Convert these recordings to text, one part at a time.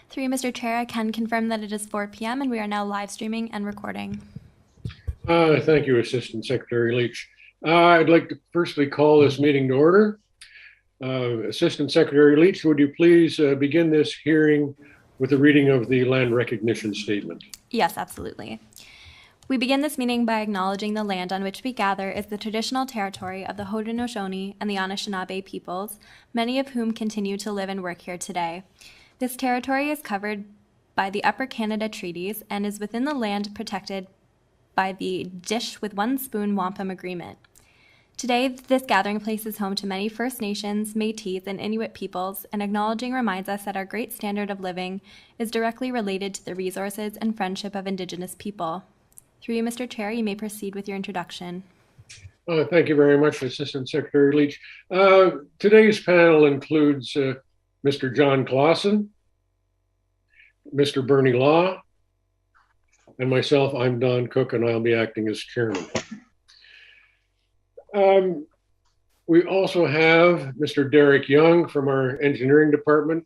Through you, Mr. Chair, I can confirm that it is 4 p.m. and we are now live streaming and recording. Thank you, Assistant Secretary Leach. I'd like to firstly call this meeting to order. Assistant Secretary Leach, would you please begin this hearing with the reading of the land recognition statement? Yes, absolutely. We begin this meeting by acknowledging the land on which we gather is the traditional territory of the Haudenosaunee and the Anishinaabe peoples, many of whom continue to live and work here today. This territory is covered by the Upper Canada Treaties and is within the land protected by the Dish with One Spoon Wampum Agreement. Today, this gathering place is home to many First Nations, Métis, and Inuit peoples, and acknowledging reminds us that our great standard of living is directly related to the resources and friendship of Indigenous people. Through you, Mr. Chair, you may proceed with your introduction. Thank you very much, Assistant Secretary Leach. Today's panel includes Mr. John Clausen, Mr. Bernie Law, and myself. I'm Don Cook, and I'll be acting as chairman. We also have Mr. Derek Young from our engineering department,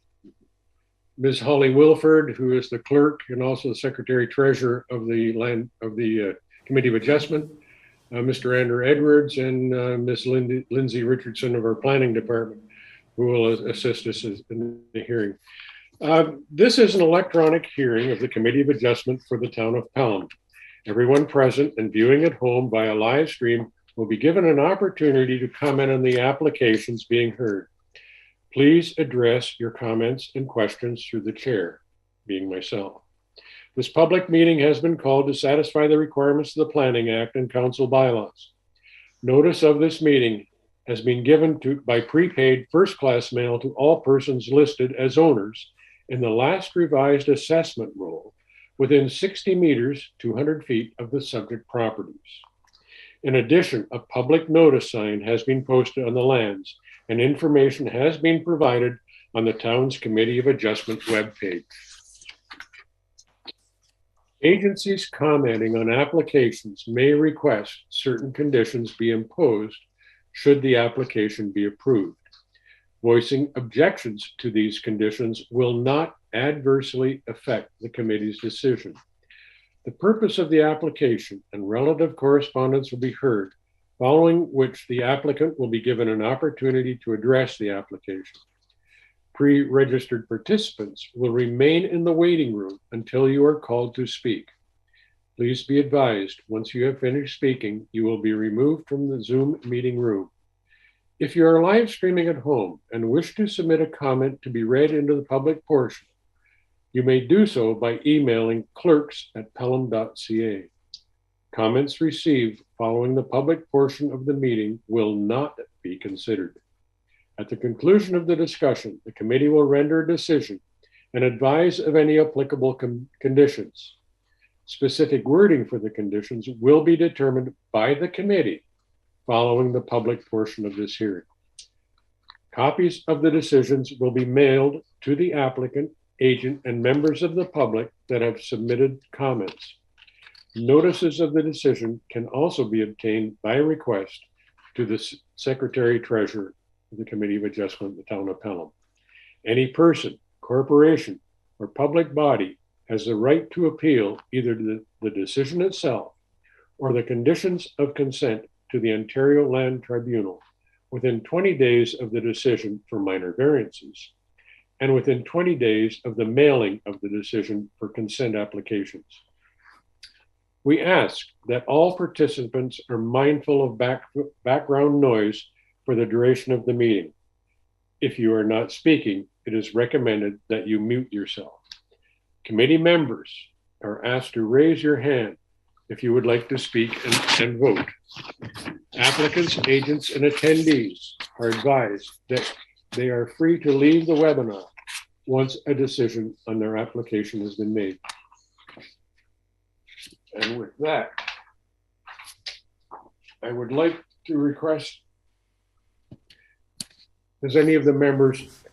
Ms. Holly Wilford, who is the clerk and also the secretary treasurer of the Committee of Adjustment, Mr. Andrew Edwards, and Ms. Lindsay Richardson of our planning department, who will assist us in the hearing. This is an electronic hearing of the Committee of Adjustment for the town of Pelham. Everyone present and viewing at home via live stream will be given an opportunity to comment on the applications being heard. Please address your comments and questions through the chair, being myself. This public meeting has been called to satisfy the requirements of the Planning Act and council bylaws. Notice of this meeting has been given by prepaid first-class mail to all persons listed as owners in the last revised assessment roll within 60 meters, 200 feet of the subject properties. In addition, a public notice sign has been posted on the lands, and information has been provided on the town's Committee of Adjustment webpage. Agencies commenting on applications may request certain conditions be imposed should the application be approved. Voicing objections to these conditions will not adversely affect the committee's decision. The purpose of the application and relative correspondence will be heard, following which the applicant will be given an opportunity to address the application. Pre-registered participants will remain in the waiting room until you are called to speak. Please be advised, once you have finished speaking, you will be removed from the Zoom meeting room. If you are live streaming at home and wish to submit a comment to be read into the public portion, you may do so by emailing clerks@pelham.ca. Comments received following the public portion of the meeting will not be considered. At the conclusion of the discussion, the committee will render a decision and advise of any applicable conditions. Specific wording for the conditions will be determined by the committee following the public portion of this hearing. Copies of the decisions will be mailed to the applicant, agent, and members of the public that have submitted comments. Notices of the decision can also be obtained by request to the Secretary Treasurer of the Committee of Adjustment, the town of Pelham. Any person, corporation, or public body has the right to appeal either the decision itself or the conditions of consent to the Ontario Land Tribunal within 20 days of the decision for minor variances, and within 20 days of the mailing of the decision for consent applications. We ask that all participants are mindful of background noise for the duration of the meeting. If you are not speaking, it is recommended that you mute yourself. Committee members are asked to raise your hand if you would like to speak and vote. Applicants, agents, and attendees are advised that they are free to leave the webinar once a decision on their application has been made. And with that, I would like to request, does any of the members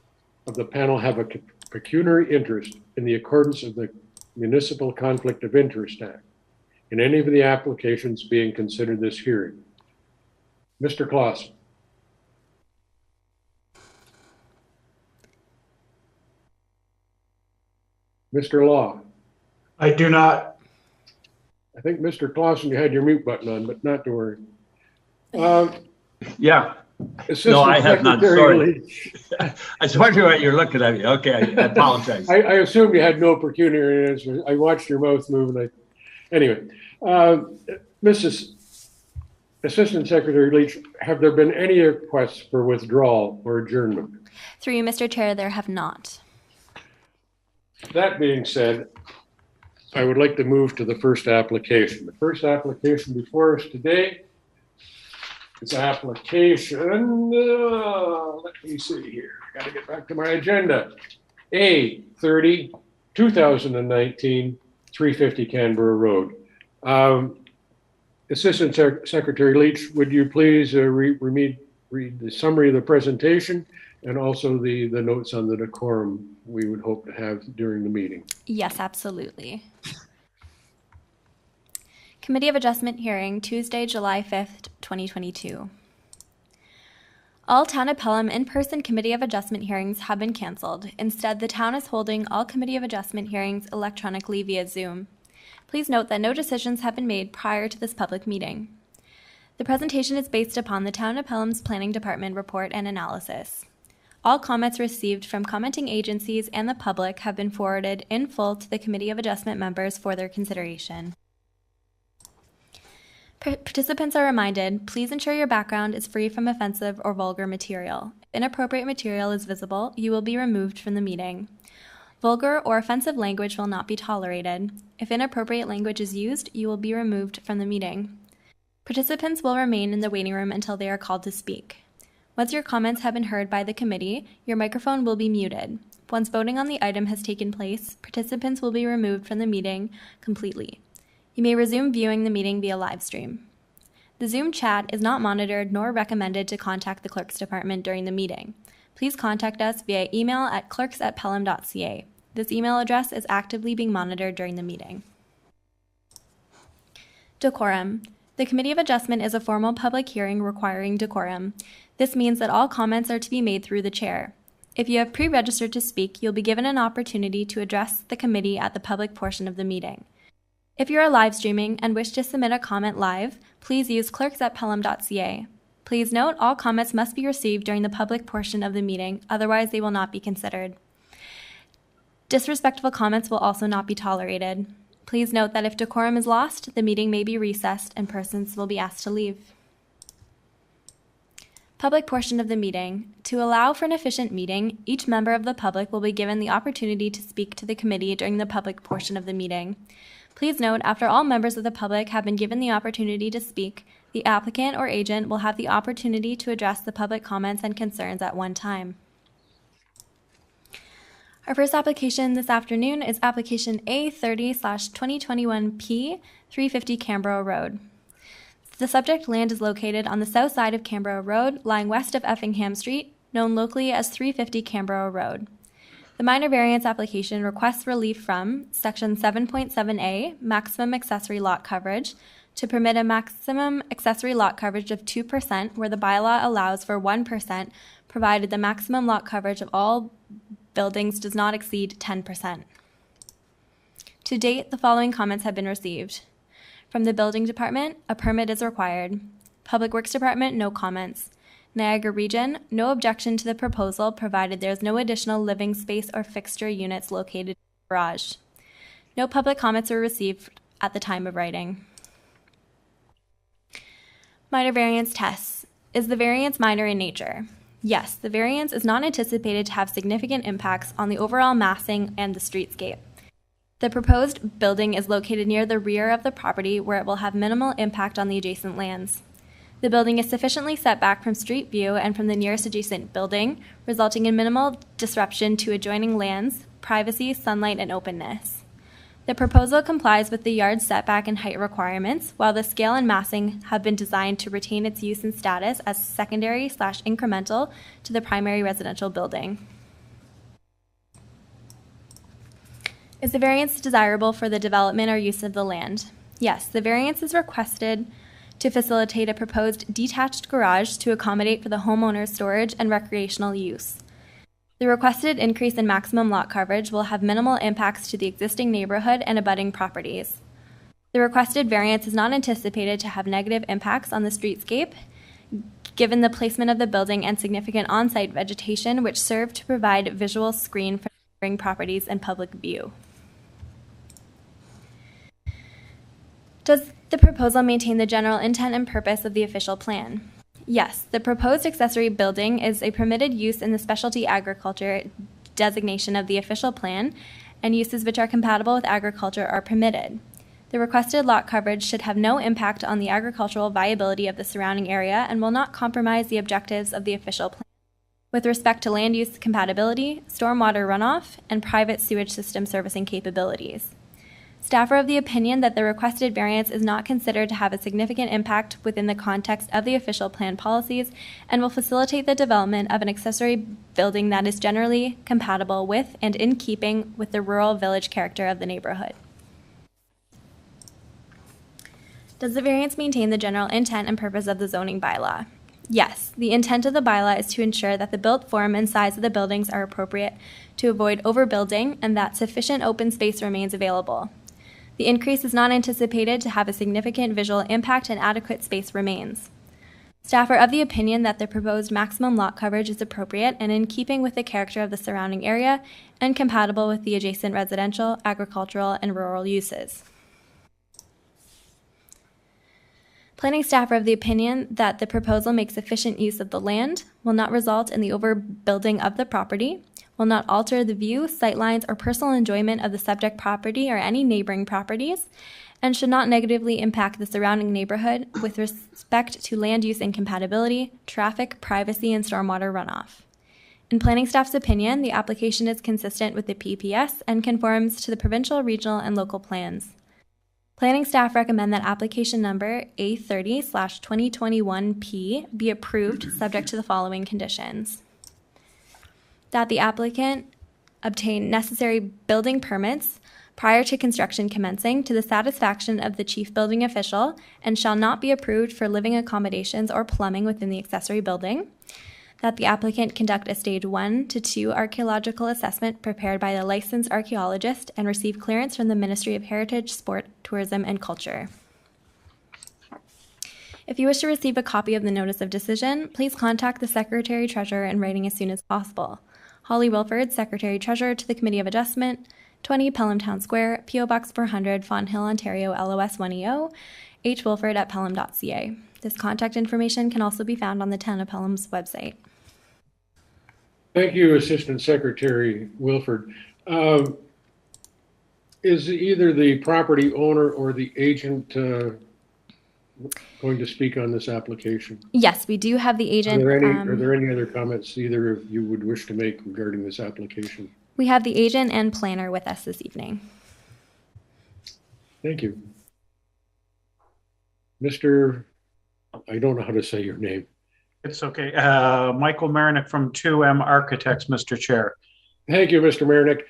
of the panel have a pecuniary interest in the accordance of the Municipal Conflict of Interest Act in any of the applications being considered this hearing? Mr. Clausen. Mr. Mr. Law? I do not. I think Mr. Clausen, you had your mute button on, but not to worry. Yeah. Assistant No, I have not. Secretary Sorry. Leach. I was wondering what you're looking at me. Okay, I apologize. I assume you had no pecuniary answer. I watched your mouth move, and anyway, Mrs. Assistant Secretary Leach, have there been any requests for withdrawal or adjournment? Through you, Mr. Chair, there have not. That being said, I would like to move to the first application. The first application before us today is application, let me see here. I got to get back to my agenda. A30, 2019, 350 Canboro Road. Assistant Secretary Leach, would you please read the summary of the presentation and also the notes on the decorum we would hope to have during the meeting? Yes, absolutely. Committee of Adjustment hearing, Tuesday, July 5th, 2022. All Town of Pelham in-person Committee of Adjustment hearings have been canceled. Instead, the town is holding all Committee of Adjustment hearings electronically via Zoom. Please note that no decisions have been made prior to this public meeting. The presentation is based upon the Town of Pelham's Planning Department report and analysis. All comments received from commenting agencies and the public have been forwarded in full to the Committee of Adjustment members for their consideration. Participants are reminded, please ensure your background is free from offensive or vulgar material. If inappropriate material is visible, you will be removed from the meeting. Vulgar or offensive language will not be tolerated. If inappropriate language is used, you will be removed from the meeting. Participants will remain in the waiting room until they are called to speak. Once your comments have been heard by the committee, your microphone will be muted. Once voting on the item has taken place, participants will be removed from the meeting completely. You may resume viewing the meeting via live stream. The Zoom chat is not monitored nor recommended to contact the Clerk's Department during the meeting. Please contact us via email at clerks@pelham.ca. This email address is actively being monitored during the meeting. Decorum. The Committee of Adjustment is a formal public hearing requiring decorum. This means that all comments are to be made through the chair. If you have pre-registered to speak, you'll be given an opportunity to address the committee at the public portion of the meeting. If you are live streaming and wish to submit a comment live, please use clerks@pelham.ca. Please note all comments must be received during the public portion of the meeting, otherwise they will not be considered. Disrespectful comments will also not be tolerated. Please note that if decorum is lost, the meeting may be recessed and persons will be asked to leave. Public portion of the meeting. To allow for an efficient meeting, each member of the public will be given the opportunity to speak to the committee during the public portion of the meeting. Please note, after all members of the public have been given the opportunity to speak, the applicant or agent will have the opportunity to address the public comments and concerns at one time. Our first application this afternoon is application A30/2021P 350 Canboro Road. The subject land is located on the south side of Canboro Road, lying west of Effingham Street, known locally as 350 Canboro Road. The minor variance application requests relief from Section 7.7a, maximum accessory lot coverage, to permit a maximum accessory lot coverage of 2% where the bylaw allows for 1%, provided the maximum lot coverage of all buildings does not exceed 10%. To date, the following comments have been received. From the Building Department, a permit is required. Public Works Department, no comments. Niagara Region, no objection to the proposal provided there is no additional living space or fixture units located in the garage. No public comments were received at the time of writing. Minor variance tests. Is the variance minor in nature? Yes, the variance is not anticipated to have significant impacts on the overall massing and the streetscape. The proposed building is located near the rear of the property where it will have minimal impact on the adjacent lands. The building is sufficiently set back from street view and from the nearest adjacent building, resulting in minimal disruption to adjoining lands, privacy, sunlight, and openness. The proposal complies with the yard setback and height requirements, while the scale and massing have been designed to retain its use and status as secondary/incremental to the primary residential building. Is the variance desirable for the development or use of the land? Yes, the variance is requested to facilitate a proposed detached garage to accommodate for the homeowner's storage and recreational use. The requested increase in maximum lot coverage will have minimal impacts to the existing neighborhood and abutting properties. The requested variance is not anticipated to have negative impacts on the streetscape, given the placement of the building and significant on-site vegetation which serve to provide visual screen for neighboring properties and public view. Does the proposal maintain the general intent and purpose of the official plan? Yes, the proposed accessory building is a permitted use in the specialty agriculture designation of the official plan, and uses which are compatible with agriculture are permitted. The requested lot coverage should have no impact on the agricultural viability of the surrounding area and will not compromise the objectives of the official plan with respect to land use compatibility, stormwater runoff, and private sewage system servicing capabilities. Staff are of the opinion that the requested variance is not considered to have a significant impact within the context of the official plan policies and will facilitate the development of an accessory building that is generally compatible with and in keeping with the rural village character of the neighborhood. Does the variance maintain the general intent and purpose of the zoning bylaw? Yes, the intent of the bylaw is to ensure that the built form and size of the buildings are appropriate to avoid overbuilding and that sufficient open space remains available. The increase is not anticipated to have a significant visual impact and adequate space remains. Staff are of the opinion that the proposed maximum lot coverage is appropriate and in keeping with the character of the surrounding area and compatible with the adjacent residential, agricultural, and rural uses. Planning staff are of the opinion that the proposal makes efficient use of the land, will not result in the overbuilding of the property, will not alter the view, sightlines, or personal enjoyment of the subject property or any neighboring properties, and should not negatively impact the surrounding neighborhood with respect to land use incompatibility, traffic, privacy, and stormwater runoff. In planning staff's opinion, the application is consistent with the PPS and conforms to the provincial, regional, and local plans. Planning staff recommend that application number A30/2021P be approved subject to the following conditions. That the applicant obtain necessary building permits prior to construction commencing to the satisfaction of the chief building official and shall not be approved for living accommodations or plumbing within the accessory building. That the applicant conduct a stage 1 to 2 archaeological assessment prepared by a licensed archaeologist and receive clearance from the Ministry of Heritage, Sport, Tourism, and Culture. If you wish to receive a copy of the notice of decision, please contact the Secretary Treasurer in writing as soon as possible. Holly Wilford, Secretary Treasurer to the Committee of Adjustment, 20 Pelham Town Square, P.O. Box 400, Fonthill, Ontario, LOS 1EO, hwilford@pelham.ca. This contact information can also be found on the Town of Pelham's website. Thank you, Assistant Secretary Wilford. Is either the property owner or the agent going to speak on this application? Yes, we do have the agent. Are there any other comments either of you would wish to make regarding this application? We have the agent and planner with us this evening. Thank you. Mr. I don't know how to say your name. It's okay. Michael Marinick from 2M Architects, Mr. Chair. Thank you, Mr. Marinick.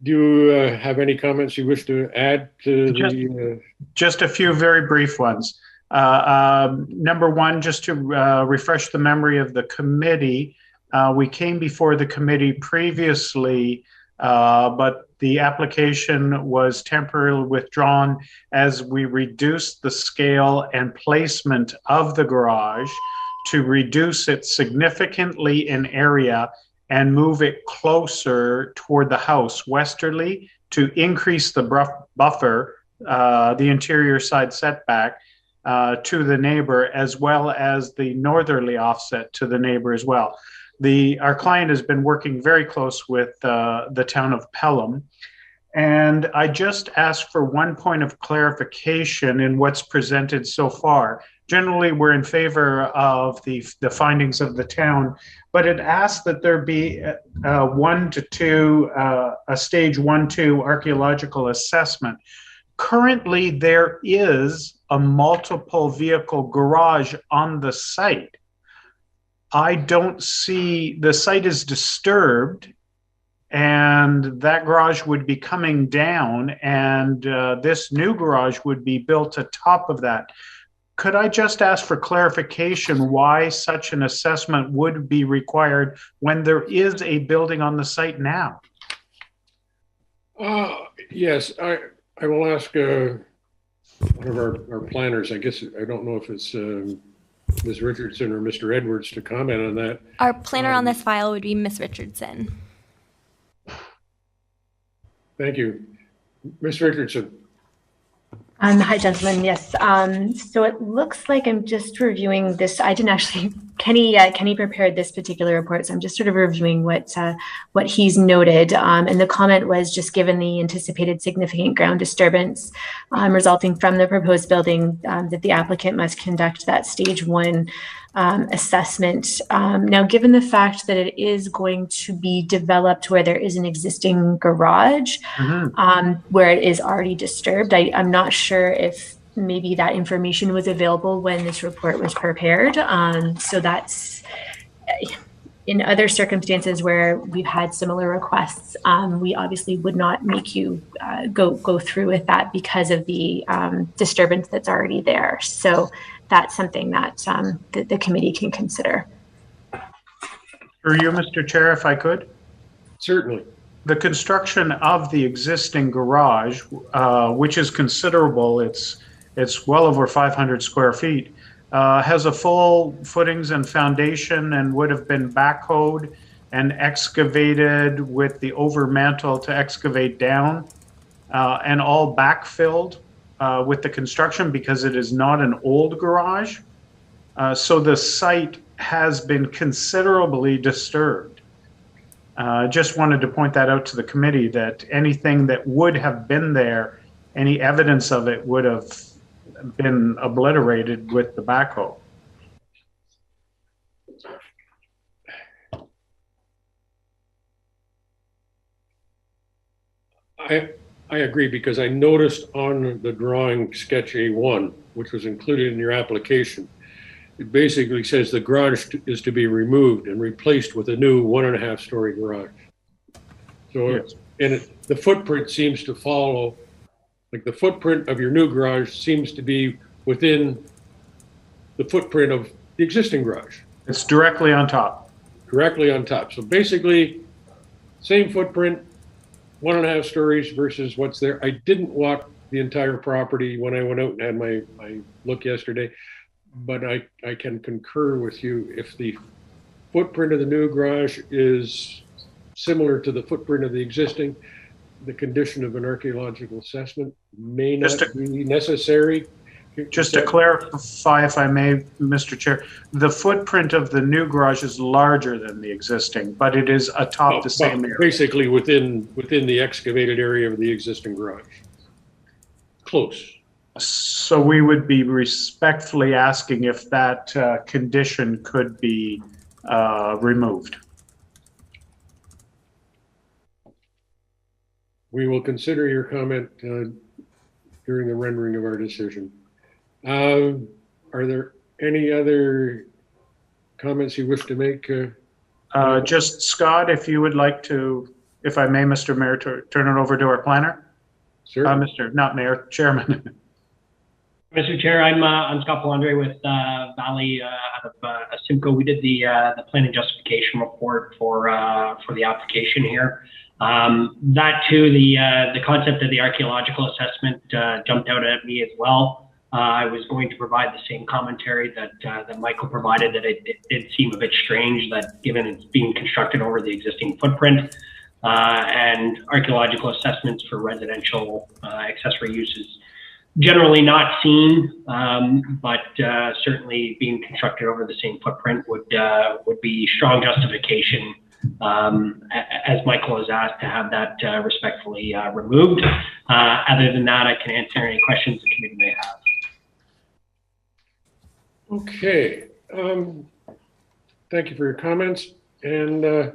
Do you have any comments you wish to add to Just a few very brief ones. Number one, just to refresh the memory of the committee, we came before the committee previously, but the application was temporarily withdrawn as we reduced the scale and placement of the garage to reduce it significantly in area and move it closer toward the house westerly to increase the buffer, the interior side setback to the neighbor, as well as the northerly offset to the neighbor as well. Our client has been working very close with the town of Pelham. And I just asked for one point of clarification in what's presented so far. Generally, we're in favor of the findings of the town, but it asks that there be a stage 1-2 archaeological assessment. Currently, there is a multiple vehicle garage on the site. I don't see, the site is disturbed, and that garage would be coming down, and this new garage would be built atop of that. Could I just ask for clarification why such an assessment would be required when there is a building on the site now? Yes, I will ask one of our planners. I guess I don't know if it's Ms. Richardson or Mr. Edwards to comment on that. Our planner on this file would be Ms. Richardson. Thank you. Ms. Richardson. Hi, gentlemen. Yes. So it looks like I'm just reviewing this. I didn't actually. Kenny prepared this particular report, so I'm just sort of reviewing what he's noted. And the comment was just given the anticipated significant ground disturbance resulting from the proposed building, that the applicant must conduct that stage 1 assessment. Now, given the fact that it is going to be developed where there is an existing garage, where it is already disturbed, I'm not sure if maybe that information was available when this report was prepared. So that's in other circumstances where we've had similar requests, we obviously would not make you go through with that because of the disturbance that's already there. So that's something that the committee can consider. Through you, Mr. Chair, if I could? Certainly. The construction of the existing garage, which is considerable, it's well over 500 square feet, has a full footings and foundation and would have been backhoed and excavated with the overmantle to excavate down, and all backfilled with the construction because it is not an old garage. So the site has been considerably disturbed. Just wanted to point that out to the committee, that anything that would have been there, any evidence of it would have been obliterated with the backhoe. I agree, because I noticed on the drawing sketch A1, which was included in your application, it basically says the garage is to be removed and replaced with a new 1.5 story garage. So, yes. And the footprint seems to follow, like the footprint of your new garage seems to be within the footprint of the existing garage. It's directly on top. Directly on top. So basically, same footprint, 1.5 stories versus what's there. I didn't walk the entire property when I went out and had my look yesterday, but I can concur with you. If the footprint of the new garage is similar to the footprint of the existing, the condition of an archaeological assessment may not be necessary. Just to clarify, if I may, Mr. Chair, the footprint of the new garage is larger than the existing, but it is atop the same area. Basically within the excavated area of the existing garage. Close. So we would be respectfully asking if that condition could be removed. We will consider your comment during the rendering of our decision. Are there any other comments you wish to make? Just Scott, if you would like to, if I may, Mr. Mayor, turn it over to our planner. Sure. Not Mayor, Chairman. Mr. Chair, I'm Scott Palandre with Valley out of Simcoe. We did the planning justification report for the application here. That too, the concept of the archaeological assessment jumped out at me as well. I was going to provide the same commentary that Michael provided, that it did seem a bit strange that given it's being constructed over the existing footprint, and archaeological assessments for residential accessory uses generally not seen, but certainly being constructed over the same footprint would be strong justification, as Michael has asked, to have that respectfully removed. Other than that, I can answer any questions the committee may have. Okay. Thank you for your comments. And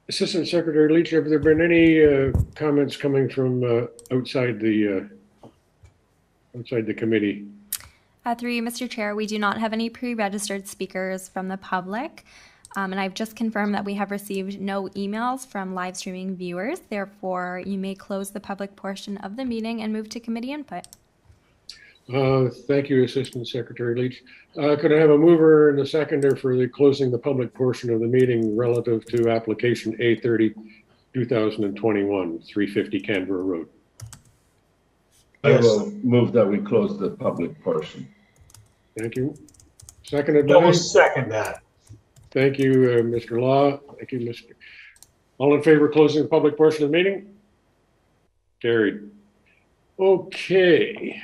Assistant Secretary Leach, have there been any comments coming from outside the committee? Through you, Mr. Chair, we do not have any pre-registered speakers from the public. And I've just confirmed that we have received no emails from live streaming viewers. Therefore, you may close the public portion of the meeting and move to committee input. Thank you, Assistant Secretary Leach. Could I have a mover and a seconder for the closing the public portion of the meeting relative to application A30 2021, 350 Canboro Road? I will move that we close the public portion. Thank you. Seconded I by? will second that. Thank you, Mr. Law. Thank you, Mr. All in favor of closing the public portion of the meeting? Carried. Okay.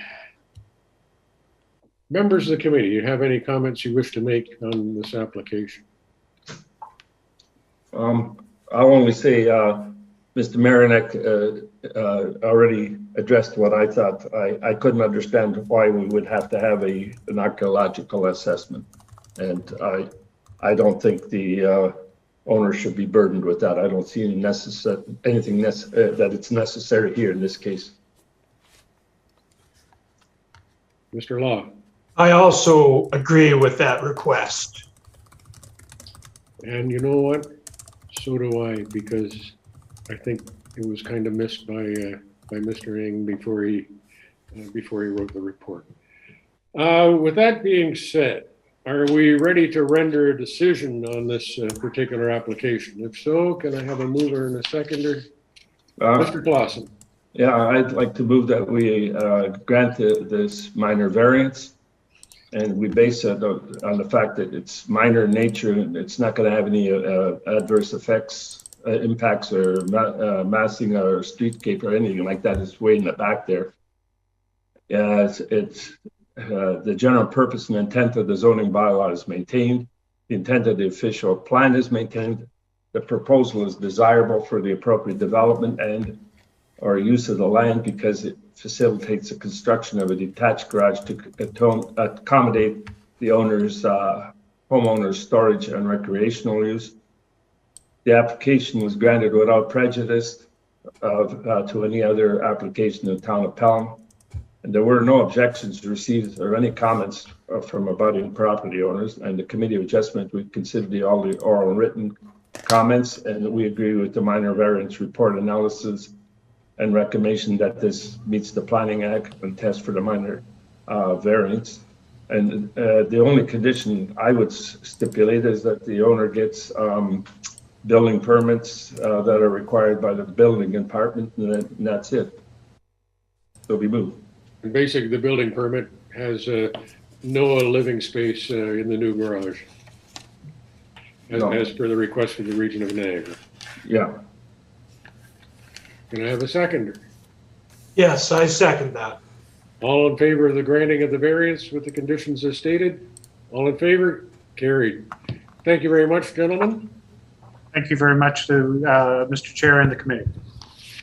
Members of the committee, you have any comments you wish to make on this application? I'll only say Mr. Marinak already addressed what I thought. I couldn't understand why we would have to have an archaeological assessment. And I don't think the owner should be burdened with that. I don't see anything that it's necessary here in this case. Mr. Law. I also agree with that request. And you know what? So do I, because I think it was kind of missed by Mr. Ng before he wrote the report. With that being said, are we ready to render a decision on this particular application? If so, can I have a mover and a seconder? Mr. Clausen. Yeah, I'd like to move that we grant this minor variance, and we base it on the fact that it's minor in nature and it's not going to have any adverse effects, impacts, or massing or streetscape or anything like that. It's way in the back there. The general purpose and intent of the zoning bylaw is maintained. The intent of the official plan is maintained. The proposal is desirable for the appropriate development and or use of the land because it facilitates the construction of a detached garage to accommodate the homeowner's storage and recreational use. The application was granted without prejudice to any other application in the town of Pelham. And there were no objections received or any comments from abutting property owners. And the Committee of Adjustment would consider all the oral and written comments, and we agree with the minor variance report analysis and recommendation that this meets the Planning Act and test for the minor variance. And the only condition I would stipulate is that the owner gets building permits that are required by the building department, and that's it. So we move. And basically, the building permit has no living space in the new garage, as per the request of the Region of Niagara. Yeah. Can I have a seconder? Yes, I second that. All in favor of the granting of the variance with the conditions as stated? All in favor? Carried. Thank you very much, gentlemen. Thank you very much to Mr. Chair and the committee.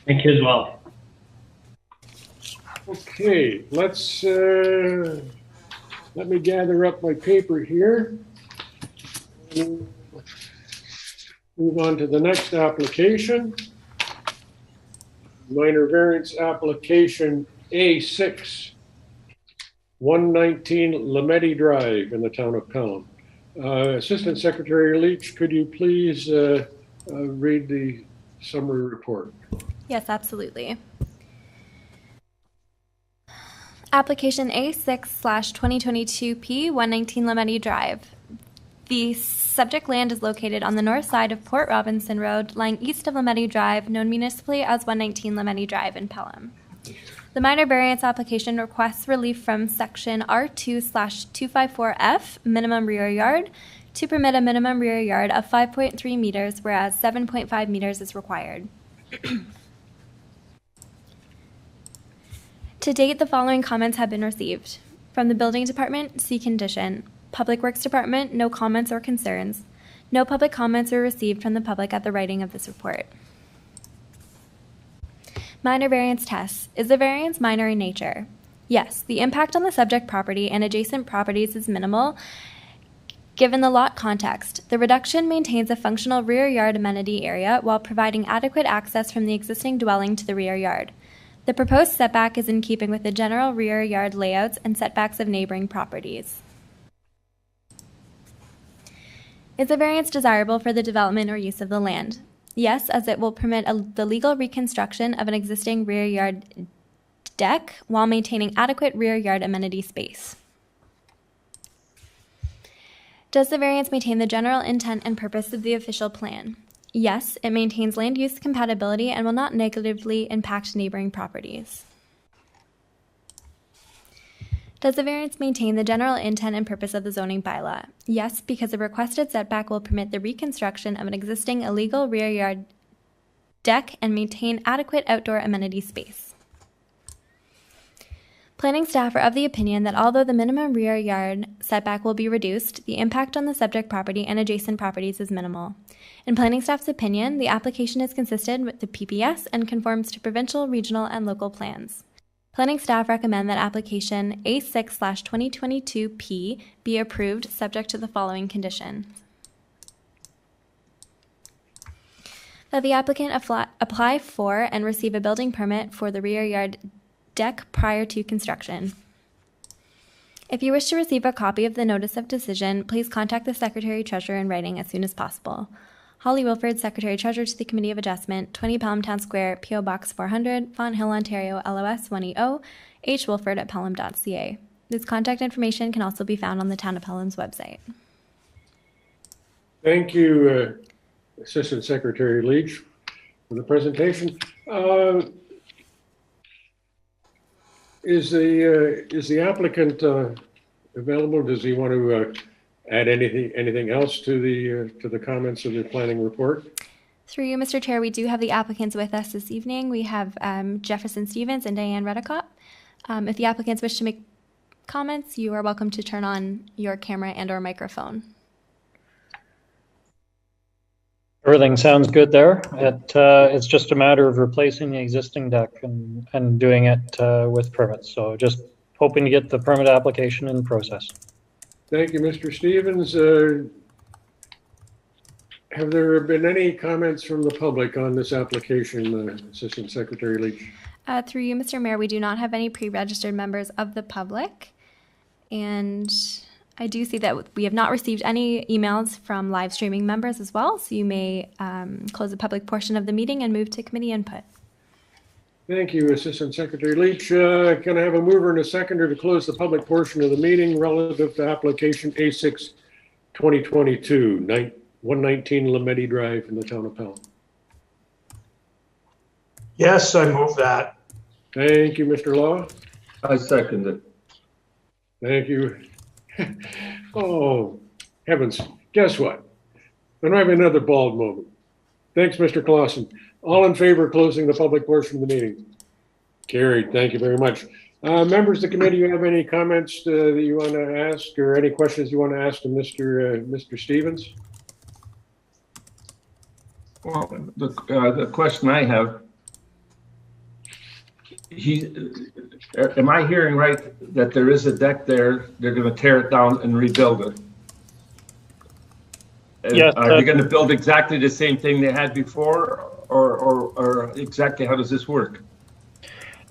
Thank you as well. Okay, let's let me gather up my paper here. Move on to the next application. Minor variance application A6, 119 Lametti Drive in the town of Pelham. Assistant Secretary Leach, could you please read the summary report? Yes, absolutely. Application A6/2022P 119 Lametti Drive. The subject land is located on the north side of Port Robinson Road, lying east of Lametti Drive, known municipally as 119 Lametti Drive in Pelham. The minor variance application requests relief from section R2/254F, minimum rear yard, to permit a minimum rear yard of 5.3 meters, whereas 7.5 meters is required. To date, the following comments have been received. From the Building Department, C condition. Public Works Department, no comments or concerns. No public comments were received from the public at the writing of this report. Minor variance tests. Is the variance minor in nature? Yes, the impact on the subject property and adjacent properties is minimal given the lot context. The reduction maintains a functional rear yard amenity area while providing adequate access from the existing dwelling to the rear yard. The proposed setback is in keeping with the general rear yard layouts and setbacks of neighboring properties. Is the variance desirable for the development or use of the land? Yes, as it will permit the legal reconstruction of an existing rear yard deck while maintaining adequate rear yard amenity space. Does the variance maintain the general intent and purpose of the official plan? Yes, it maintains land use compatibility and will not negatively impact neighboring properties. Does the variance maintain the general intent and purpose of the zoning bylaw? Yes, because the requested setback will permit the reconstruction of an existing illegal rear yard deck and maintain adequate outdoor amenity space. Planning staff are of the opinion that although the minimum rear yard setback will be reduced, the impact on the subject property and adjacent properties is minimal. In planning staff's opinion, the application is consistent with the PPS and conforms to provincial, regional, and local plans. Planning staff recommend that application A6/2022P be approved subject to the following conditions. That the applicant apply for and receive a building permit for the rear yard deck prior to construction. If you wish to receive a copy of the notice of decision, please contact the Secretary Treasurer in writing as soon as possible. Holly Wilford, Secretary Treasurer to the Committee of Adjustment, 20 Pelham Town Square, P.O. Box 400, Fonthill, Ontario, LOS 1EO, H. Wilford at pelham.ca. This contact information can also be found on the Town of Pelham's website. Thank you, Assistant Secretary Leach, for the presentation. Is the applicant available? Does he want to add anything else to the comments of the planning report? Through you, Mr. Chair, we do have the applicants with us this evening. We have Jefferson Stevens and Diane Redicott. If the applicants wish to make comments, you are welcome to turn on your camera and or microphone. Everything sounds good there. It's just a matter of replacing the existing deck and doing it with permits. So just hoping to get the permit application in process. Thank you, Mr. Stevens. Have there been any comments from the public on this application, Assistant Secretary Leach? Through you, Mr. Mayor, we do not have any pre-registered members of the public. And I do see that we have not received any emails from live streaming members as well. So you may close the public portion of the meeting and move to committee input. Thank you, Assistant Secretary Leach. Can I have a mover and a seconder to close the public portion of the meeting relative to application A6/2022, 119 Lametti Drive in the town of Pelham? Yes, I move that. Thank you, Mr. Law. I second it. Thank you. Oh, heavens. Guess what? I'm having another bald moment. Thanks, Mr. Clausen. All in favor of closing the public portion of the meeting? Carried. Thank you very much. Members of the committee, you have any comments that you want to ask or any questions you want to ask to Mr. Stevens? Well, the question I have, am I hearing right that there is a deck there, they're going to tear it down and rebuild it? Yes. Are they going to build exactly the same thing they had before, or exactly how does this work?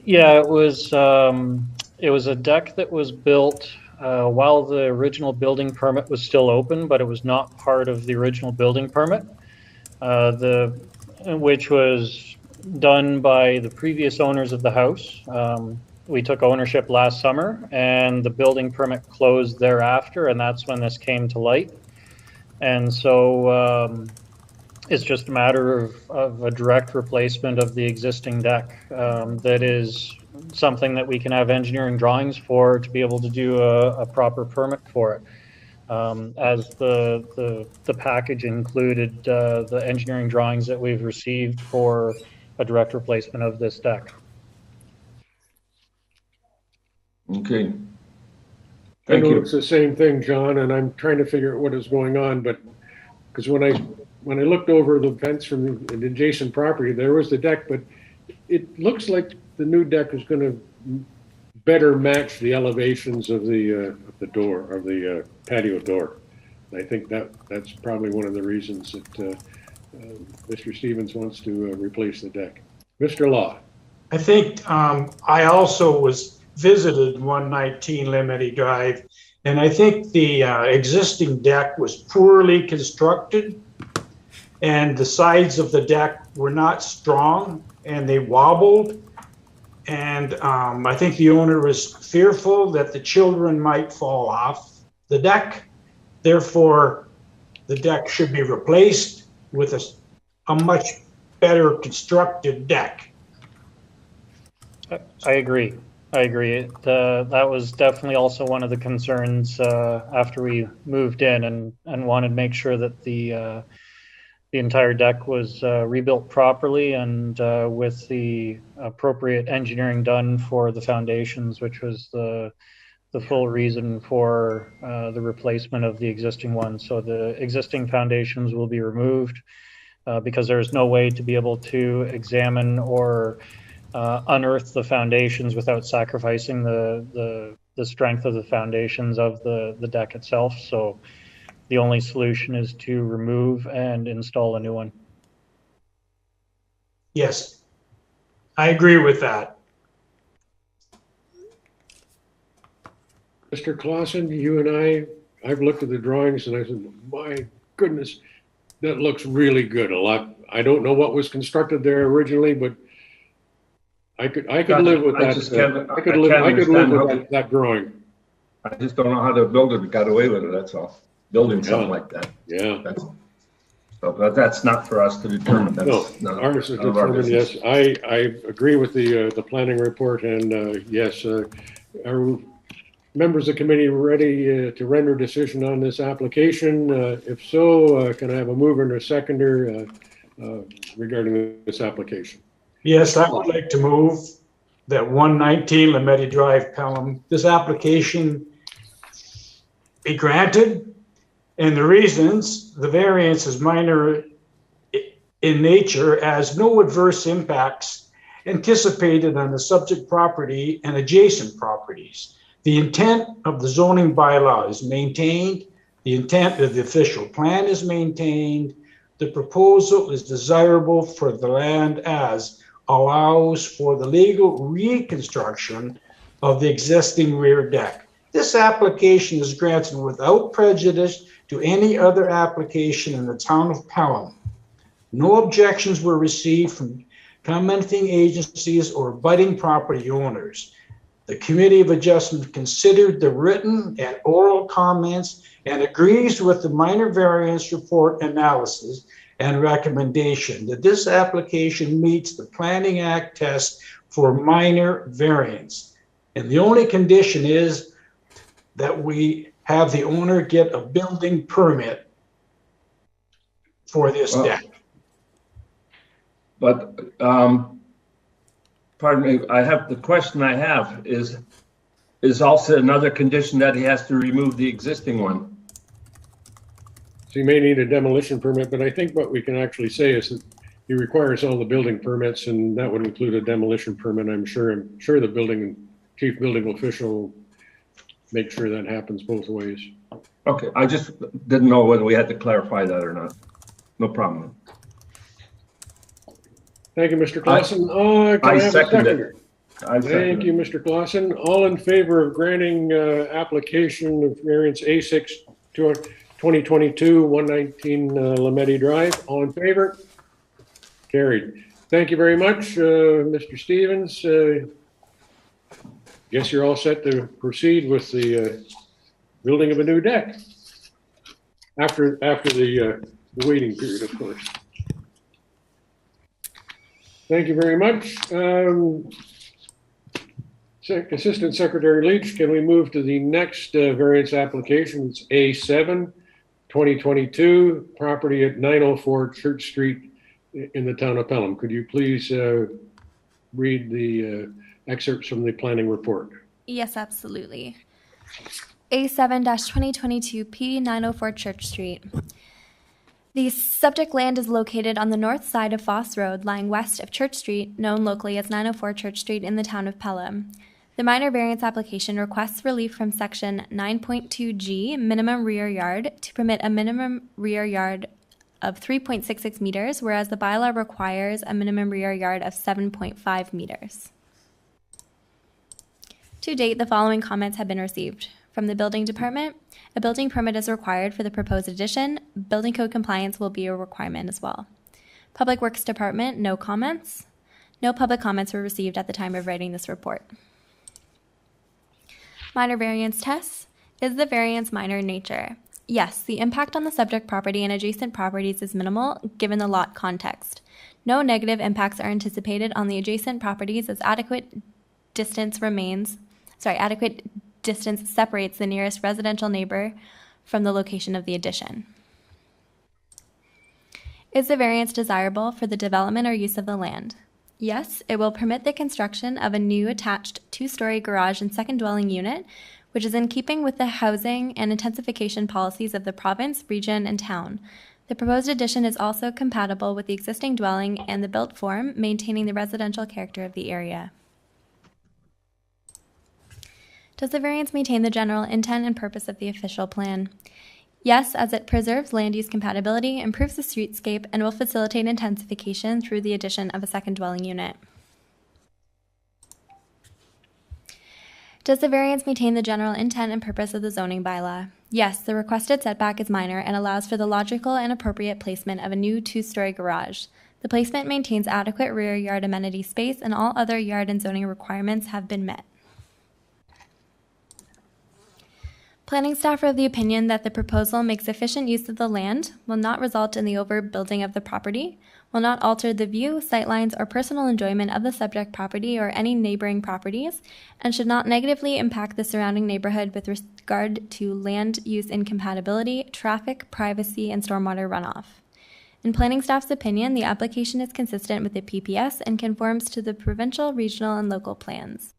Yeah, it was a deck that was built while the original building permit was still open, but it was not part of the original building permit, which was done by the previous owners of the house. We took ownership last summer, and the building permit closed thereafter, and that's when this came to light. And so it's just a matter of a direct replacement of the existing deck. That is something that we can have engineering drawings for to be able to do a proper permit for it. As the package included the engineering drawings that we've received for a direct replacement of this deck. Okay. I know it's the same thing, John, and I'm trying to figure out what is going on, but because when I looked over the fence from the adjacent property, there was the deck, but it looks like the new deck is going to better match the elevations of the door, of the patio door. And I think that's probably one of the reasons that Mr. Stevens wants to replace the deck. Mr. Law. I think I also visited 119 Lametti Drive, and I think the existing deck was poorly constructed, and the sides of the deck were not strong, and they wobbled. And I think the owner was fearful that the children might fall off the deck. Therefore, the deck should be replaced with a much better constructed deck. I agree. That was definitely also one of the concerns after we moved in, and wanted to make sure that the entire deck was rebuilt properly and with the appropriate engineering done for the foundations, which was the full reason for the replacement of the existing one. So the existing foundations will be removed because there's no way to be able to examine or unearth the foundations without sacrificing the strength of the foundations of the deck itself. So the only solution is to remove and install a new one. Yes, I agree with that. Mr. Clausen, you and I've looked at the drawings and I said, my goodness, that looks really good. A lot. I don't know what was constructed there originally, but I could live with that. I could live with that drawing. I just don't know how the builder got away with it. That's all. Building something like that. Yeah. But that's not for us to determine. That's ours is determined. Yes, I agree with the planning report, and yes, are members of the committee ready to render decision on this application? If so, can I have a mover and a seconder regarding this application? Yes, I would like to move that 119 Lametti Drive, Pelham, this application be granted. And the reasons, the variance is minor in nature, as no adverse impacts anticipated on the subject property and adjacent properties. The intent of the zoning bylaw is maintained. The intent of the official plan is maintained. The proposal is desirable for the land as allows for the legal reconstruction of the existing rear deck. This application is granted without prejudice to any other application in the town of Pelham. No objections were received from commenting agencies or budding property owners. The Committee of Adjustment considered the written and oral comments and agrees with the minor variance report analysis and recommendation that this application meets the Planning Act test for minor variance. And the only condition is that we have the owner get a building permit for this deck. But pardon me, the question I have is also another condition that he has to remove the existing one. So you may need a demolition permit, but I think what we can actually say is that he requires all the building permits, and that would include a demolition permit. I'm sure the chief building official will make sure that happens both ways. Okay, I just didn't know whether we had to clarify that or not. No problem. Thank you, Mr. Clausen. Can I have a seconder? Thank you, Mr. Clausen. All in favor of granting application of variance A6 to 2022 119 Lametti Drive. All in favor? Carried. Thank you very much, Mr. Stevens. Guess you're all set to proceed with the building of a new deck after the waiting period, of course. Thank you very much. Assistant Secretary Leach, can we move to the next variance application? It's A7 2022, property at 904 Church Street in the town of Pelham. Could you please read the excerpts from the planning report? Yes, absolutely. A7-2022P 904 Church Street. The subject land is located on the north side of Foss Road, lying west of Church Street, known locally as 904 Church Street in the town of Pelham. The minor variance application requests relief from section 9.2G, minimum rear yard, to permit a minimum rear yard of 3.66 meters, whereas the bylaw requires a minimum rear yard of 7.5 meters. To date, the following comments have been received. From the building department, a building permit is required for the proposed addition. Building code compliance will be a requirement as well. Public Works Department, no comments. No public comments were received at the time of writing this report. Minor variance tests. Is the variance minor in nature? Yes, the impact on the subject property and adjacent properties is minimal given the lot context. No negative impacts are anticipated on the adjacent properties as adequate distance separates the nearest residential neighbor from the location of the addition. Is the variance desirable for the development or use of the land? Yes, it will permit the construction of a new attached two-story garage and second dwelling unit, which is in keeping with the housing and intensification policies of the province, region, and town. The proposed addition is also compatible with the existing dwelling and the built form, maintaining the residential character of the area. Does the variance maintain the general intent and purpose of the official plan? Yes, as it preserves land use compatibility, improves the streetscape, and will facilitate intensification through the addition of a second dwelling unit. Does the variance maintain the general intent and purpose of the zoning bylaw? Yes, the requested setback is minor and allows for the logical and appropriate placement of a new two-story garage. The placement maintains adequate rear yard amenity space, and all other yard and zoning requirements have been met. Planning staff are of the opinion that the proposal makes efficient use of the land, will not result in the overbuilding of the property, will not alter the view, sightlines, or personal enjoyment of the subject property or any neighboring properties, and should not negatively impact the surrounding neighborhood with regard to land use incompatibility, traffic, privacy, and stormwater runoff. In planning staff's opinion, the application is consistent with the PPS and conforms to the provincial, regional, and local plans.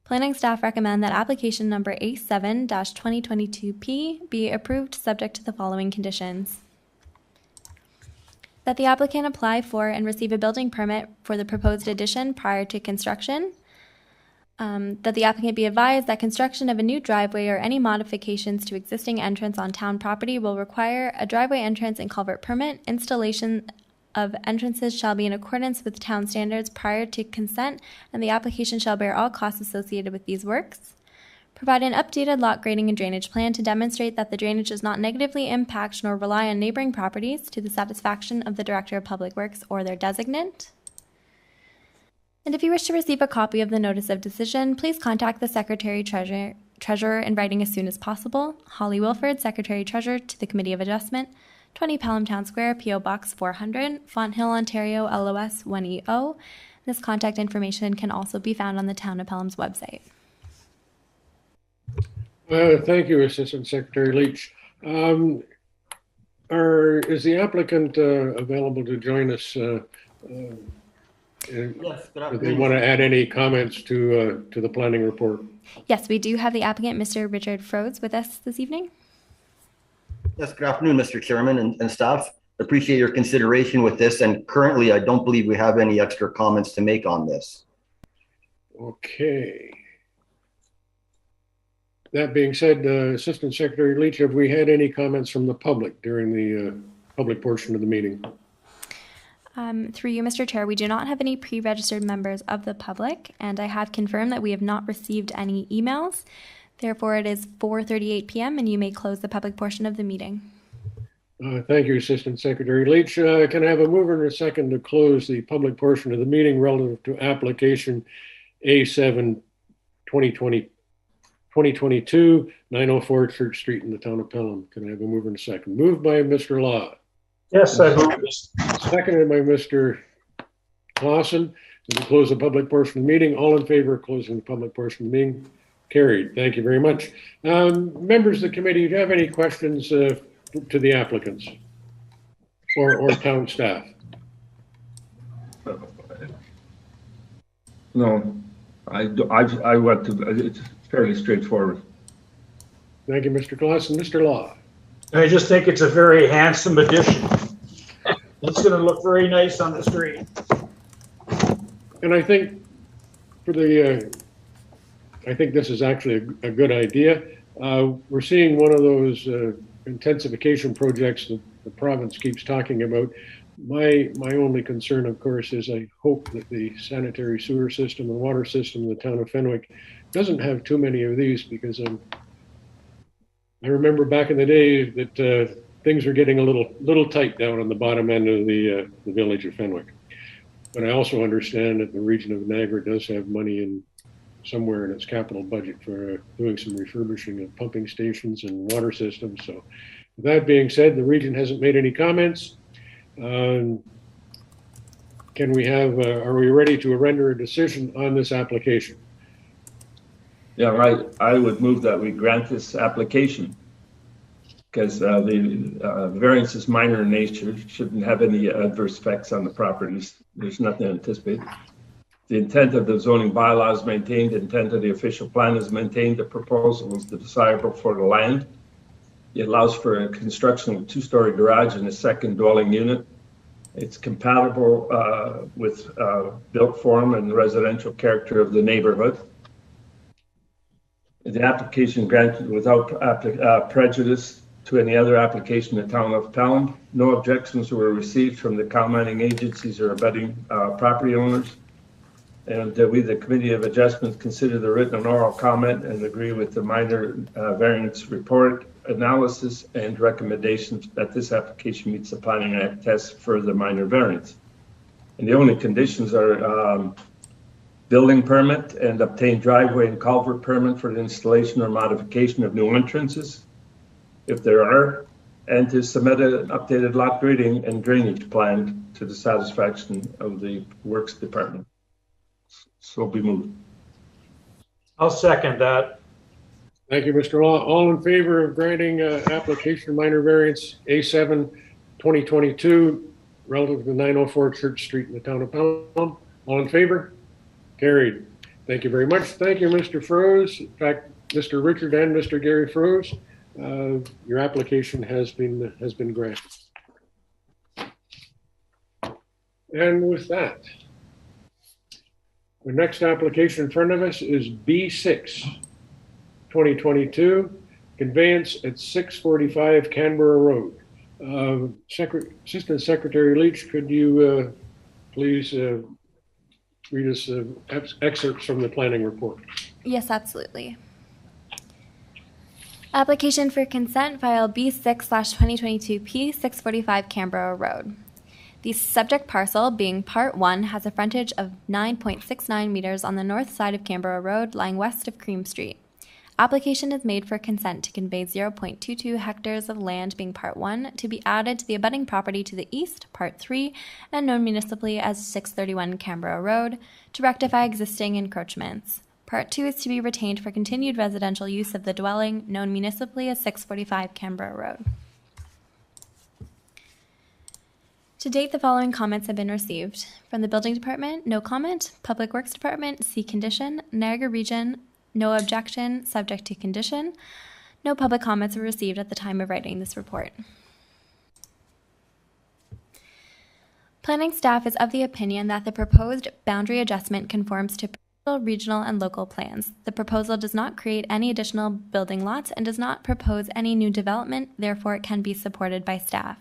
Planning staff recommend that application number A7-2022P be approved subject to the following conditions. That the applicant apply for and receive a building permit for the proposed addition prior to construction. That the applicant be advised that construction of a new driveway or any modifications to existing entrance on town property will require a driveway entrance and culvert permit. Installation of entrances shall be in accordance with town standards prior to consent, and the application shall bear all costs associated with these works. Provide an updated lot grading and drainage plan to demonstrate that the drainage does not negatively impact nor rely on neighboring properties to the satisfaction of the Director of Public Works or their designate. And if you wish to receive a copy of the Notice of Decision, please contact the Secretary Treasurer in writing as soon as possible. Holly Wilford, Secretary Treasurer to the Committee of Adjustment, 20 Pelham Town Square, P.O. Box 400, Fonthill, Ontario, LOS 1EO. This contact information can also be found on the Town of Pelham's website. Thank you, Assistant Secretary Leach. Is the applicant available to join us? Yes, do they want to add any comments to the planning report? Yes, we do have the applicant, Mr. Richard Frodes, with us this evening. Yes, good afternoon, Mr. Chairman and staff. Appreciate your consideration with this, and currently I don't believe we have any extra comments to make on this. Okay. That being said, Assistant Secretary Leach, have we had any comments from the public during the public portion of the meeting? Through you, Mr. Chair, we do not have any pre-registered members of the public, and I have confirmed that we have not received any emails. Therefore, it is 4:38 p.m. and you may close the public portion of the meeting. Thank you, Assistant Secretary Leach. Can I have a mover and a second to close the public portion of the meeting relative to application A7 2022 904 Church Street in the town of Pelham? Can I have a mover and a second? Moved by Mr. Law. Yes, I move this. Seconded by Mr. Clausen. To close the public portion of the meeting. All in favor of closing the public portion of the meeting? Carried. Thank you very much. Members of the committee, do you have any questions to the applicants or town staff? No, I went to, it's fairly straightforward. Thank you, Mr. Clausen. Mr. Law. I just think it's a very handsome addition. It's going to look very nice on the street. And I think for the, I think this is actually a good idea. We're seeing one of those intensification projects that the province keeps talking about. My only concern, of course, is I hope that the sanitary sewer system and water system in the town of Fenwick doesn't have too many of these, because I remember back in the day that things were getting a little tight down on the bottom end of the village of Fenwick. But I also understand that the region of Niagara does have money in somewhere in its capital budget for doing some refurbishing of pumping stations and water systems. So with that being said, the region hasn't made any comments. Can we have, are we ready to render a decision on this application? Yeah, right. I would move that we grant this application because the variance is minor in nature, shouldn't have any adverse effects on the properties. There's nothing anticipated. The intent of the zoning bylaw is maintained, the intent of the official plan is maintained, the proposal is desirable for the land. It allows for a construction of a two-story garage and a second dwelling unit. It's compatible with built form and the residential character of the neighborhood. The application granted without prejudice to any other application in the town of Pelham. No objections were received from the commenting agencies or abutting property owners. And we, the Committee of Adjustments, consider the written and oral comment and agree with the minor variance report analysis and recommendations that this application meets the Planning Act tests for the minor variance. And the only conditions are building permit and obtain driveway and culvert permit for the installation or modification of new entrances, if there are, and to submit an updated lot grading and drainage plan to the satisfaction of the Works Department. So be moved. I'll second that. Thank you, Mr. Law. All in favor of granting application minor variance A7 2022 relative to 904 Church Street in the town of Pelham? All in favor? Carried. Thank you very much. Thank you, Mr. Froese. In fact, Mr. Richard and Mr. Gary Froese, your application has been granted. And with that, the next application in front of us is B6 2022, conveyance at 645 Canboro Road. Assistant Secretary Leach, could you please read us excerpts from the planning report? Yes, absolutely. Application for consent file B6/2022P 645 Canboro Road. The subject parcel, being Part 1, has a frontage of 9.69 meters on the north side of Canboro Road, lying west of Cream Street. Application is made for consent to convey 0.22 hectares of land, being Part 1, to be added to the abutting property to the east, Part 3, and known municipally as 631 Canboro Road, to rectify existing encroachments. Part 2 is to be retained for continued residential use of the dwelling, known municipally as 645 Canboro Road. To date, the following comments have been received. From the Building Department, no comment. Public Works Department, C condition. Niagara Region, no objection, subject to condition. No public comments were received at the time of writing this report. Planning staff is of the opinion that the proposed boundary adjustment conforms to regional and local plans. The proposal does not create any additional building lots and does not propose any new development, therefore it can be supported by staff.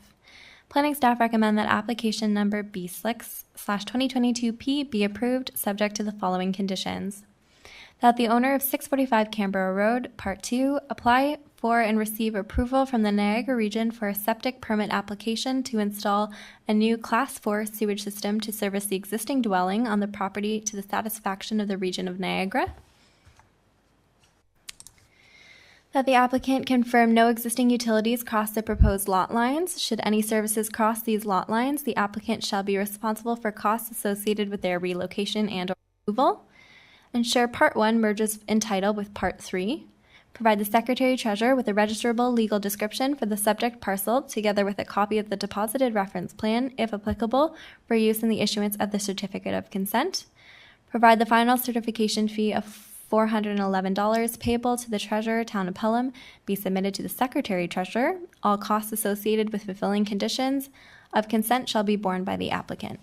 Planning staff recommend that application number B6/2022P be approved, subject to the following conditions. That the owner of 645 Canboro Road, Part 2, apply for and receive approval from the Niagara Region for a septic permit application to install a new Class 4 sewage system to service the existing dwelling on the property to the satisfaction of the Region of Niagara. That the applicant confirm no existing utilities cross the proposed lot lines. Should any services cross these lot lines, the applicant shall be responsible for costs associated with their relocation and or removal. Ensure Part 1 merges in title with Part 3. Provide the Secretary-Treasurer with a registerable legal description for the subject parcel, together with a copy of the deposited reference plan, if applicable, for use in the issuance of the Certificate of Consent. Provide the final certification fee of $411 payable to the Treasurer, Town of Pelham, be submitted to the Secretary-Treasurer. All costs associated with fulfilling conditions of consent shall be borne by the applicant.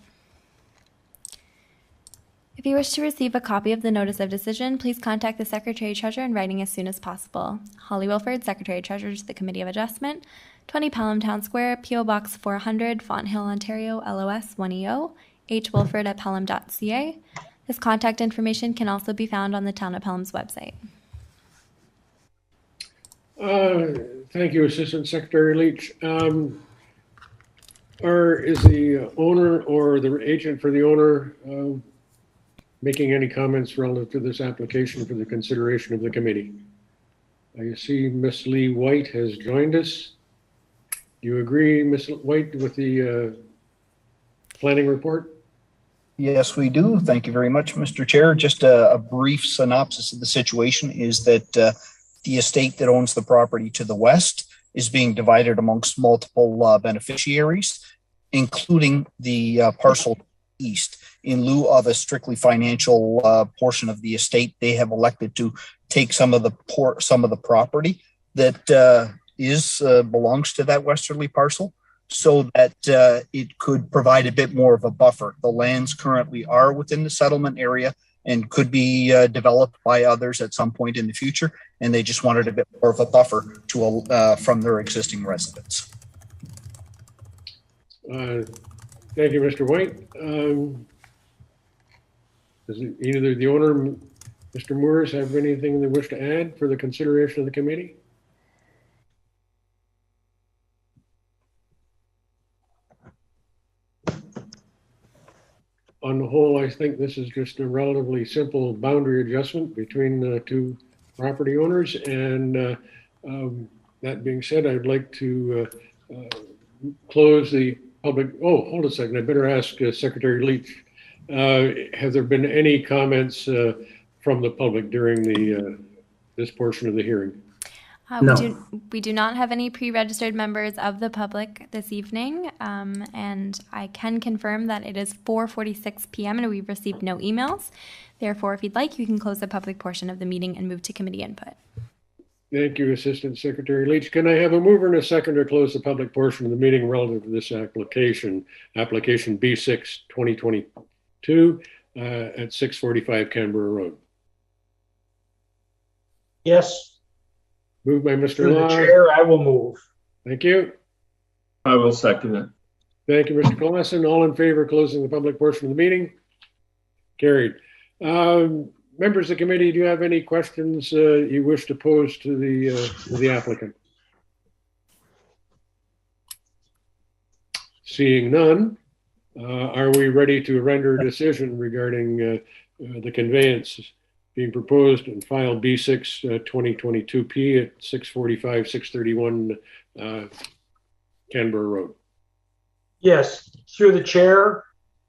If you wish to receive a copy of the Notice of Decision, please contact the Secretary-Treasurer in writing as soon as possible. Holly Wilford, Secretary-Treasurer to the Committee of Adjustment, 20 Pelham Town Square, P.O. Box 400, Fonthill, Ontario, LOS 1EO, hwilford@pelham.ca. This contact information can also be found on the Town of Pelham's website. Thank you, Assistant Secretary Leach. Or is the owner or the agent for the owner making any comments relative to this application for the consideration of the committee? I see Miss Lee White has joined us. Do you agree, Miss White, with the planning report? Yes, we do. Thank you very much, Mr. Chair. Just a brief synopsis of the situation is that the estate that owns the property to the west is being divided amongst multiple beneficiaries, including the parcel east. In lieu of a strictly financial portion of the estate, they have elected to take some of the property that belongs to that westerly parcel, so that it could provide a bit more of a buffer. The lands currently are within the settlement area and could be developed by others at some point in the future, and they just wanted a bit more of a buffer from their existing residents. Thank you, Mr. White. Does either the owner, Mr. Moores, have anything they wish to add for the consideration of the committee? On the whole, I think this is just a relatively simple boundary adjustment between the two property owners. And that being said, I'd like to close the public. Oh, hold a second. I better ask Secretary Leach. Have there been any comments from the public during this portion of the hearing? No. We do not have any pre-registered members of the public this evening, and I can confirm that it is 4:46 p.m. and we've received no emails. Therefore, if you'd like, you can close the public portion of the meeting and move to committee input. Thank you, Assistant Secretary Leach. Can I have a mover and a second to close the public portion of the meeting relative to this application B6 2022 at 645 Canboro Road? Yes. Moved by Mr. Through Law. the chair, I will move. Thank you. I will second it. Thank you, Mr. Clausen. All in favor of closing the public portion of the meeting? Carried. Members of the committee, do you have any questions you wish to pose to the applicant? Seeing none, are we ready to render a decision regarding the conveyance being proposed and filed B6 2022P at 645 631 Canboro Road? Yes, through the chair,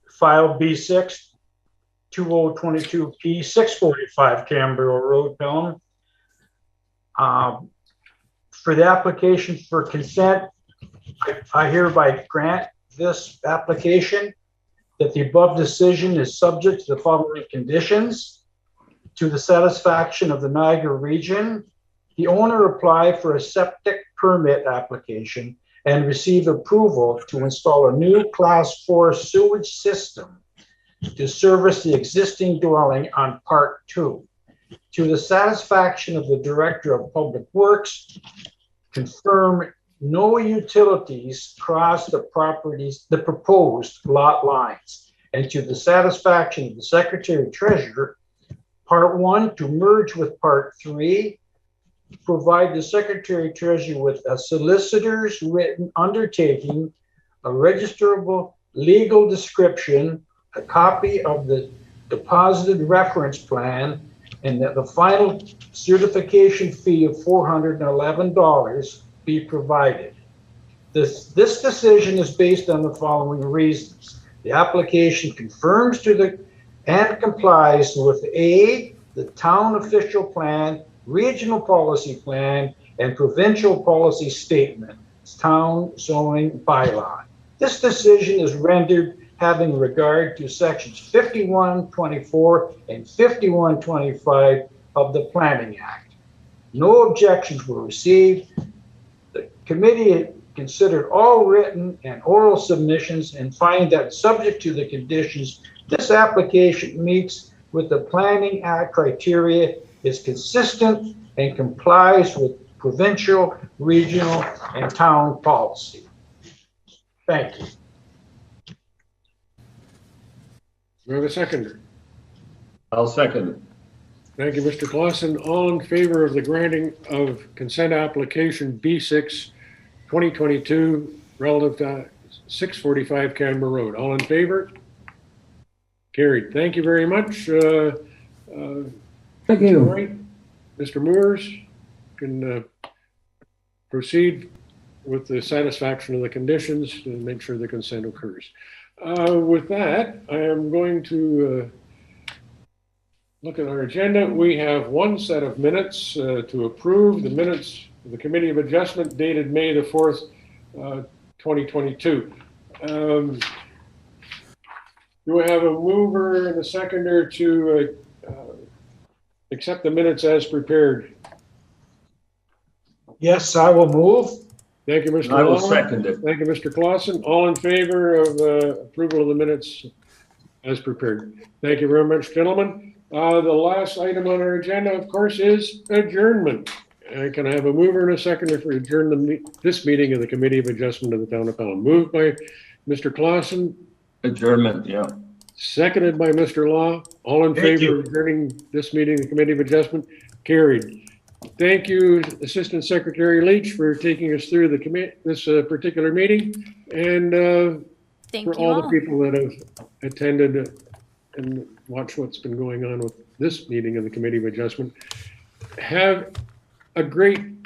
file B6 2022P 645 Canboro Road, Pelham. For the application for consent, I hereby grant this application that the above decision is subject to the following conditions. To the satisfaction of the Niagara region, the owner applied for a septic permit application and received approval to install a new Class 4 sewage system to service the existing dwelling on Part 2. To the satisfaction of the Director of Public Works, confirm no utilities cross the proposed lot lines. And to the satisfaction of the Secretary Treasurer, Part 1 to merge with Part 3, provide the Secretary Treasurer with a solicitor's written undertaking, a registrable legal description, a copy of the deposited reference plan, and that the final certification fee of $411 be provided. This decision is based on the following reasons. The application confirms and complies with A, the town official plan, regional policy plan, and provincial policy statement, town zoning bylaw. This decision is rendered having regard to sections 5124 and 5125 of the Planning Act. No objections were received. The committee considered all written and oral submissions and find that subject to the conditions, this application meets with the Planning Act criteria, is consistent, and complies with provincial, regional, and town policy. Thank you. Do we have a seconder? I'll second it. Thank you, Mr. Clausen. All in favor of the granting of consent application B6 2022 relative to 645 Canboro Road. All in favor? Carried. Thank you very much. Thank you. All right. Mr. Moores can proceed with the satisfaction of the conditions to make sure the consent occurs. With that, I am going to look at our agenda. We have one set of minutes to approve. The minutes of the Committee of Adjustment dated May the 4th, 2022. Do I have a mover and a seconder to accept the minutes as prepared? Yes, I will move. Thank you, Mr. I will Law. second it. Thank you, Mr. Clausen. All in favor of approval of the minutes as prepared? Thank you very much, gentlemen. The last item on our agenda, of course, is adjournment. Can I have a mover and a seconder for this meeting of the Committee of Adjustment of the Town of Pelham? Moved by Mr. Clausen. Adjournment, yeah. Seconded by Mr. Law. All in favor of adjourning this meeting of the Committee of Adjustment? Carried. Thank you, Assistant Secretary Leach, for taking us through this particular meeting, and for all the people that have attended and watched what's been going on with this meeting of the Committee of Adjustment. Have a great